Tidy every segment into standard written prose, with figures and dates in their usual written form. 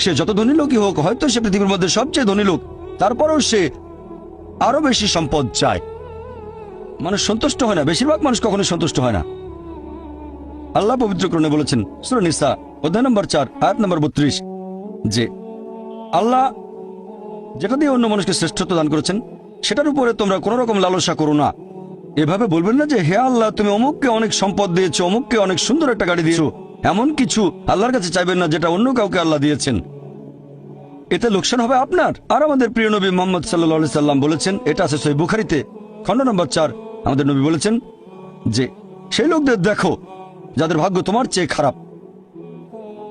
সে যত ধনী লোকই হোক, হয়তো সে পৃথিবীর মধ্যে সবচেয়ে ধনী লোক, তারপরেও সে আরো বেশি সম্পদ চায়। মানুষ সন্তুষ্ট হয় না, বেশিরভাগ মানুষ কখনো সন্তুষ্ট হয় না। আল্লাহ পবিত্র কোরআনে বলেছেন সূরা নিসা অধ্যায় নম্বর 4 আয়াত নম্বর 32 যে আল্লাহ যেটা দিয়ে অন্য মানুষকে শ্রেষ্ঠত্ব দান করেছেন সেটার উপরে তোমরা কোন রকম লালসা করো না। এভাবে বলবেন না যে হে আল্লাহ, তুমি অমুককে অনেক সম্পদ দিয়েছো, অমুককে অনেক সুন্দর একটা গাড়ি দিয়েছো। এমন কিছু আল্লাহর কাছে চাইবেন না যেটা অন্য কাউকে আল্লাহ দিয়েছেন। এতে লোকসান হবে আপনার। আর আমাদের প্রিয় নবী মুহাম্মদ সাল্লাল্লাহু আলাইহি সাল্লাম বলেছেন, এটা আছে সহিহ বুখারীতে খণ্ড নম্বর 4, আমাদের নবী বলেছেন যে সেই লোকদের দেখো যাদের ভাগ্য তোমার চেয়ে খারাপ,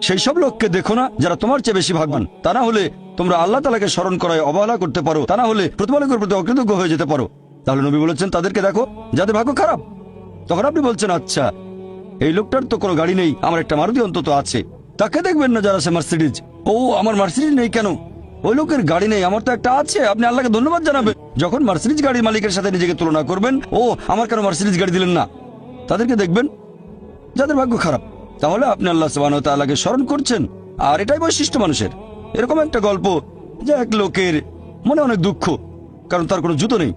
সেই সব লোককে দেখো না যারা তোমার চেয়ে বেশি ভাগ্যবান। তা না হলে তোমরা আল্লাহ তাআলাকে স্মরণ করায় অবহেলা করতে পারো, তা না হলে প্রতিপালকের প্রতি অকৃতজ্ঞ হয়ে যেতে পারো। তাহলে নবী বলেছেন তাদেরকে দেখো যাদের ভাগ্য খারাপ। তখন আপনি বলছেন আচ্ছা, এই লোকটার তো কোনো গাড়ি নেই, আমার একটা মারুতি অন্তত আছে। তাকে দেখবেন না যারা আছে মার্সিডিজ। ও আমার মার্সিডিজ নেই কেন? ওই লোকের গাড়ি নেই, আমার তো একটা আছে। আপনি আল্লাহকে ধন্যবাদ জানাবেন। যখন মার্সিডিজ গাড়ির মালিকের সাথে নিজেকে তুলনা করবেন, ও আমার কেন মার্সিডিজ গাড়ি দিলেন না, তাদেরকে দেখবেন যাদের ভাগ্য খারাপ। তাহলে আপনি আল্লাহ সুবহানাহু ওয়া তাআলাকে স্মরণ করছেন। আর এটাই বৈশিষ্ট্য মানুষের। এরকম একটা গল্প যে এক লোকের মনে অনেক দুঃখ, কারণ তার কোনো জুতো নেই।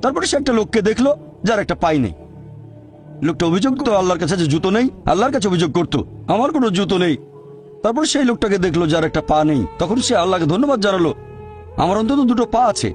তারপরে সে একটা লোককে দেখলো যার একটা পাই নেই। লোকটা অভিযোগ করতো আল্লাহর কাছে যে জুতো নেই, আল্লাহর কাছে অভিযোগ করতো আমার কোনো জুতো নেই। তারপর সেই লোকটাকে দেখলো যার একটা পা নেই। তখন সে আল্লাহকে ধন্যবাদ জানালো, আমার অন্তত দুটো পা আছে।